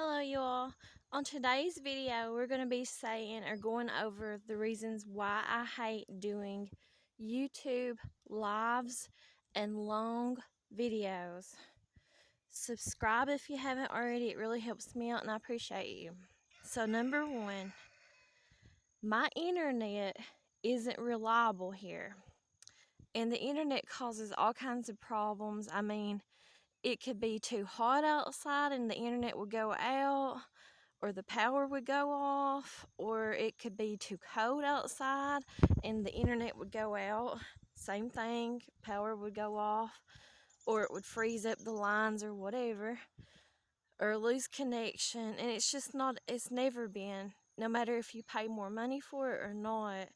Hello you all. On today's video we're going to be saying or going over the reasons why I hate doing YouTube lives and long videos. Subscribe if you haven't already, it really helps me out and I appreciate you. So number one, my internet isn't reliable here. And the internet causes all kinds of problems. I mean, it could be too hot outside and the internet will go out, or the power would go off, or it could be too cold outside and the internet would go out. Same thing, power would go off, or it would freeze up the lines or whatever, or lose connection. And it's never been, no matter if you pay more money for it or not,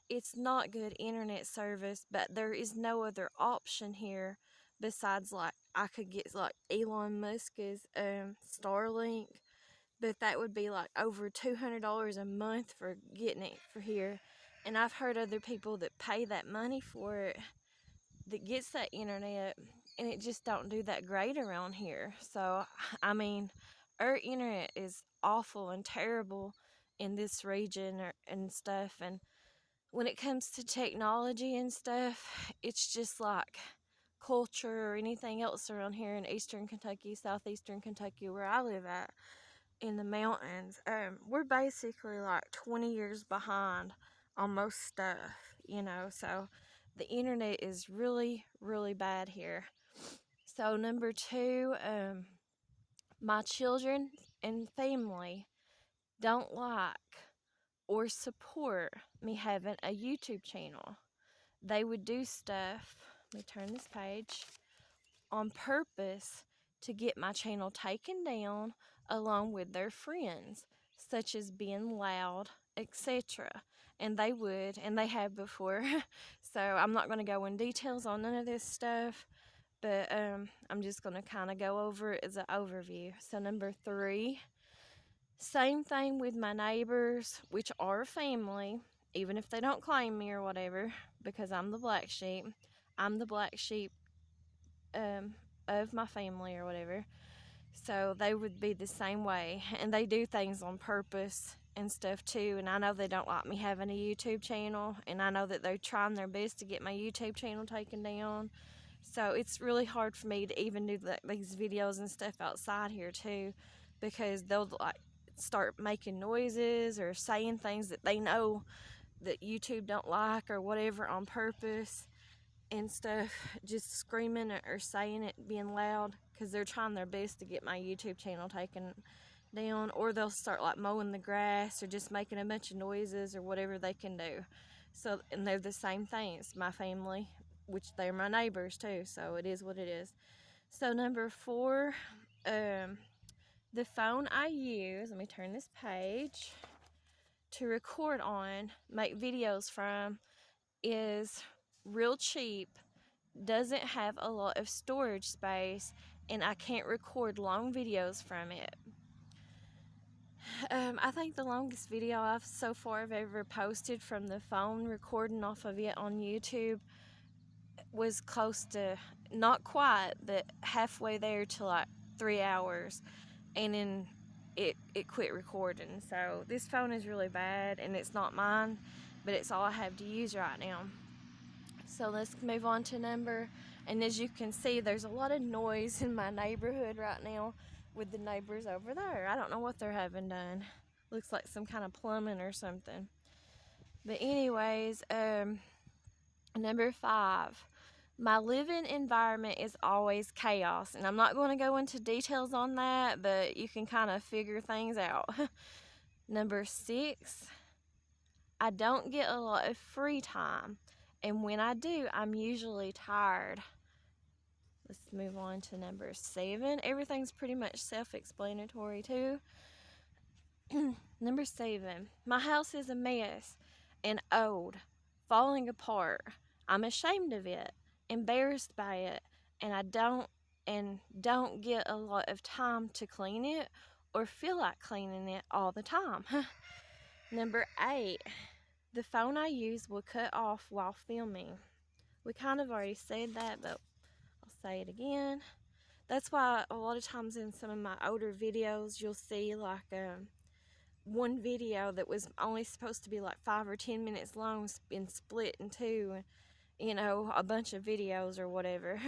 it's not good internet service. But there is no other option here besides, like, I could get like Elon Musk's Starlink, but that would be like over $200 a month for getting it for here. And I've heard other people that pay that money for it that gets that internet, and it just don't do that great around here. So I mean, our internet is awful and terrible in this region and stuff. And when it comes to technology and stuff, it's just like culture or anything else around here in eastern Kentucky, southeastern Kentucky, where I live at in the mountains. We're basically like 20 years behind on most stuff, so the internet is really, really bad here. So number two, my children and family don't like or support me having a YouTube channel. They would do stuff, let me turn this page, on purpose to get my channel taken down along with their friends, such as being loud, etc. And they have before. So I'm not going to go in details on none of this stuff, but I'm just going to kind of go over it as an overview. So number three, same thing with my neighbors, which are family, even if they don't claim me or whatever, because I'm the black sheep. I'm the black sheep of my family or whatever. So they would be the same way, and they do things on purpose and stuff too. And I know they don't like me having a YouTube channel, and I know that they're trying their best to get my YouTube channel taken down. So it's really hard for me to even do these videos and stuff outside here too, because they'll like start making noises or saying things that they know that YouTube don't like or whatever on purpose and stuff, just screaming or saying it, being loud, because they're trying their best to get my YouTube channel taken down. Or they'll start like mowing the grass or just making a bunch of noises or whatever they can do. So, and they're the same thing. It's my family, which they're my neighbors too, so it is what it is. So number four, the phone I use, let me turn this page, to record on, make videos from, is real cheap, doesn't have a lot of storage space, and I can't record long videos from it. I think the longest video I've so far I've ever posted from the phone recording off of it on YouTube was close to, not quite, but halfway there to like 3 hours, and then it quit recording. So this phone is really bad, and it's not mine, but it's all I have to use right now. So let's move on to number, and as you can see, there's a lot of noise in my neighborhood right now with the neighbors over there. I don't know what they're having done. Looks like some kind of plumbing or something. But anyways, number five, my living environment is always chaos, and I'm not going to go into details on that, but you can kind of figure things out. Number six, I don't get a lot of free time, and when I do, I'm usually tired. Let's move on to number seven. Everything's pretty much self-explanatory too. Number seven, my house is a mess and old, falling apart. I'm ashamed of it, embarrassed by it, and I don't get a lot of time to clean it or feel like cleaning it all the time. Number eight, the phone I use will cut off while filming. We kind of already said that, but I'll say it again. That's why a lot of times in some of my older videos, you'll see like one video that was only supposed to be like 5 or 10 minutes long been split in two, you know, a bunch of videos or whatever.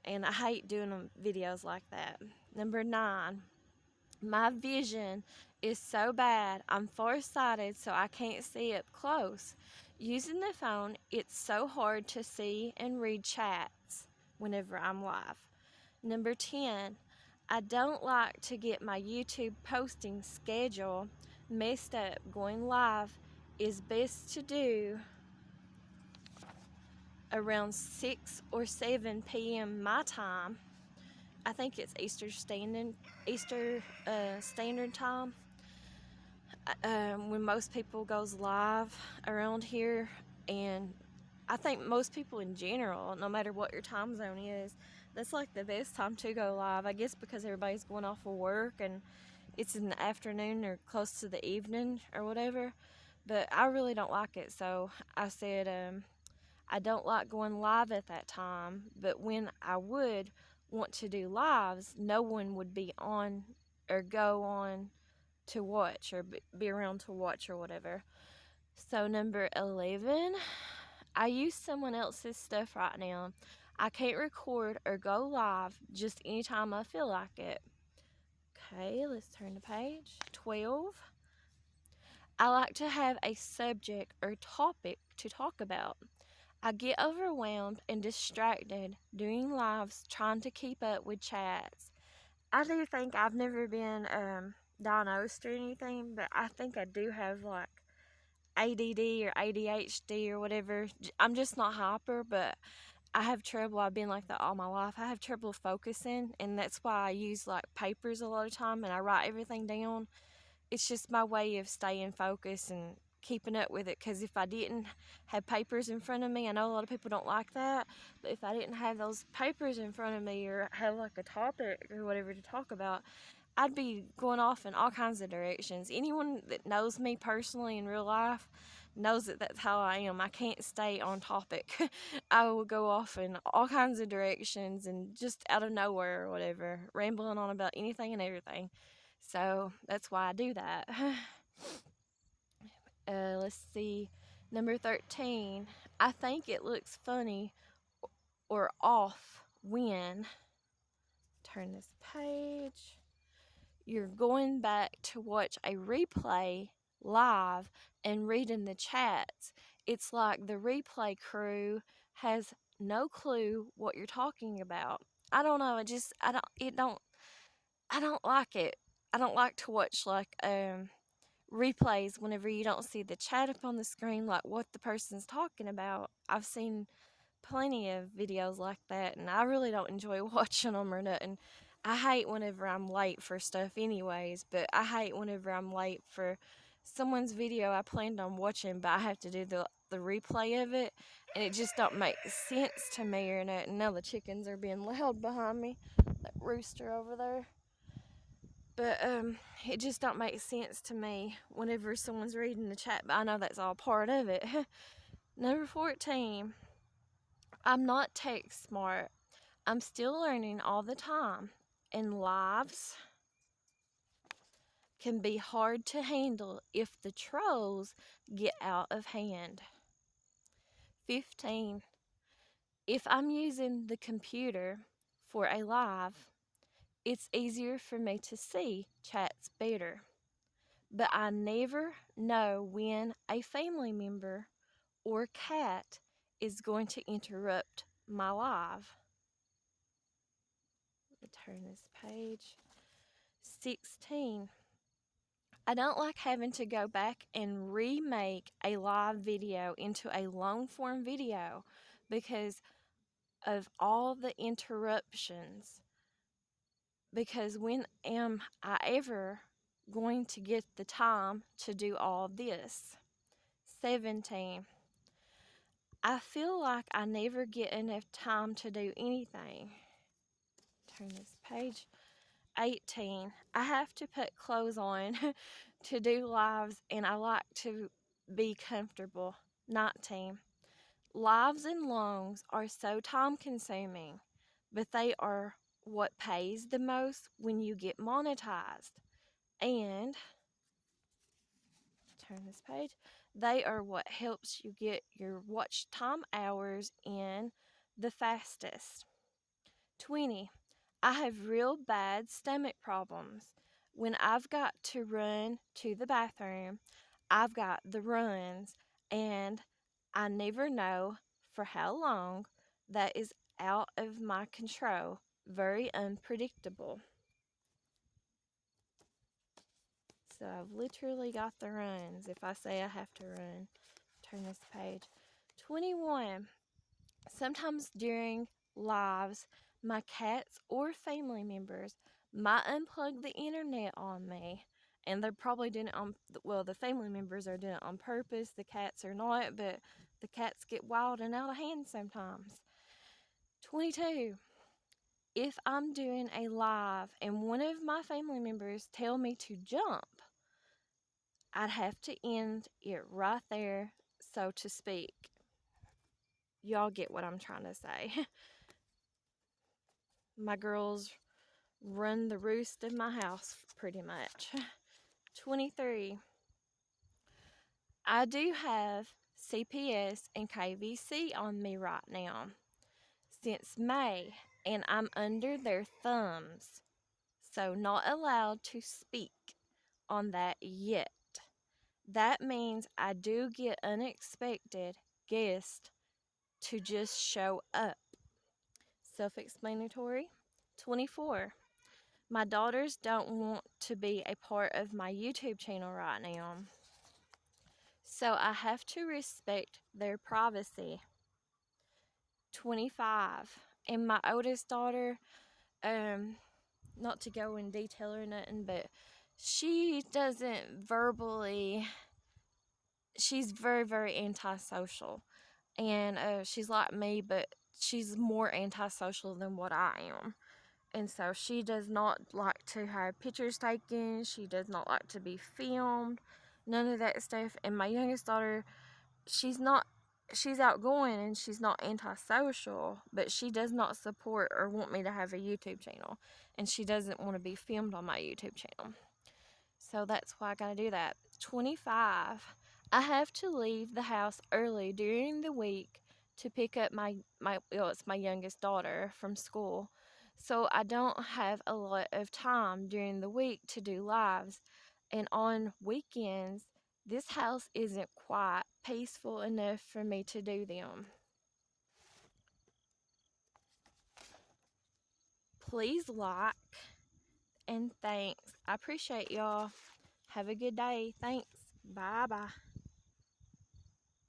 And I hate doing videos like that. Number 9, my vision is so bad. I'm farsighted, so I can't see up close. Using the phone, it's so hard to see and read chats whenever I'm live. Number 10, I don't like to get my YouTube posting schedule messed up. Going live is best to do around 6 or 7 p.m. my time. I think it's Easter Standard Time. When most people goes live around here, and I think most people in general, no matter what your time zone is, that's like the best time to go live. I guess because everybody's going off of work and it's in the afternoon or close to the evening or whatever. But I really don't like it, so I said I don't like going live at that time. But when I would want to do lives, no one would be on or go on to watch or be around to watch or whatever. So number 11, I use someone else's stuff right now. I can't record or go live just anytime I feel like it. Okay, let's turn the page. 12, I like to have a subject or topic to talk about. I get overwhelmed and distracted doing lives trying to keep up with chats. I do think I've never been diagnosed or anything, but I think I do have like ADD or ADHD or whatever. I'm just not hyper, but I have trouble. I've been like that all my life. I have trouble focusing, and that's why I use like papers a lot of time and I write everything down. It's just my way of staying focused and keeping up with it, because if I didn't have papers in front of me, I know a lot of people don't like that, but if I didn't have those papers in front of me or have like a topic or whatever to talk about, I'd be going off in all kinds of directions. Anyone that knows me personally in real life knows that that's how I am. I can't stay on topic. I will go off in all kinds of directions and just out of nowhere or whatever, rambling on about anything and everything. So that's why I do that. Let's see. Number 13. I think it looks funny or off when. Turn this page. You're going back to watch a replay live and reading the chats. It's like the replay crew has no clue what you're talking about. I don't know. I don't like it. I don't like to watch like replays whenever you don't see the chat up on the screen, like what the person's talking about. I've seen plenty of videos like that, and I really don't enjoy watching them or nothing. I hate whenever I'm late for stuff, anyways, but I hate whenever I'm late for someone's video I planned on watching, but I have to do the replay of it, and it just don't make sense to me or nothing. Now the chickens are being loud behind me, that rooster over there. But it just don't make sense to me whenever someone's reading the chat, but I know that's all part of it. Number 14, I'm not tech smart. I'm still learning all the time, and lives can be hard to handle if the trolls get out of hand. 15, if I'm using the computer for a live, it's easier for me to see chats better. But I never know when a family member or cat is going to interrupt my live. Let me turn this page. 16. I don't like having to go back and remake a live video into a long form video because of all the interruptions. Because when am I ever going to get the time to do all this? 17. I feel like I never get enough time to do anything. Turn this page. 18. I have to put clothes on to do lives, and I like to be comfortable. 19. Lives and longs are so time consuming, but they are what pays the most when you get monetized. And turn this page. They are what helps you get your watch time hours in the fastest. 20. I have real bad stomach problems. When I've got to run to the bathroom, I've got the runs, and I never know for how long. That is out of my control. Very unpredictable. So I've literally got the runs if I say I have to run. Turn this page. 21. Sometimes during lives, my cats or family members might unplug the internet on me. And they're probably doing it on, well, the family members are doing it on purpose. The cats are not, but the cats get wild and out of hand sometimes. 22. If I'm doing a live and one of my family members tell me to jump, I'd have to end it right there, so to speak. Y'all get what I'm trying to say. My girls run the roost of my house pretty much. 23. I do have CPS and KVC on me right now since May, and I'm under their thumbs, so not allowed to speak on that yet. That means I do get unexpected guests to just show up. Self-explanatory. 24. My daughters don't want to be a part of my YouTube channel right now, so I have to respect their privacy. 25. And my oldest daughter, not to go in detail or nothing, but she doesn't verbally, she's very, very antisocial. And she's like me, but she's more antisocial than what I am. And so she does not like to have pictures taken. She does not like to be filmed. None of that stuff. And my youngest daughter, she's outgoing and she's not antisocial, but she does not support or want me to have a YouTube channel. And she doesn't want to be filmed on my YouTube channel. So that's why I gotta do that. 25. I have to leave the house early during the week to pick up it's my youngest daughter from school. So I don't have a lot of time during the week to do lives. And on weekends, this house isn't quite peaceful enough for me to do them. Please like and thanks. I appreciate y'all. Have a good day. Thanks. Bye bye.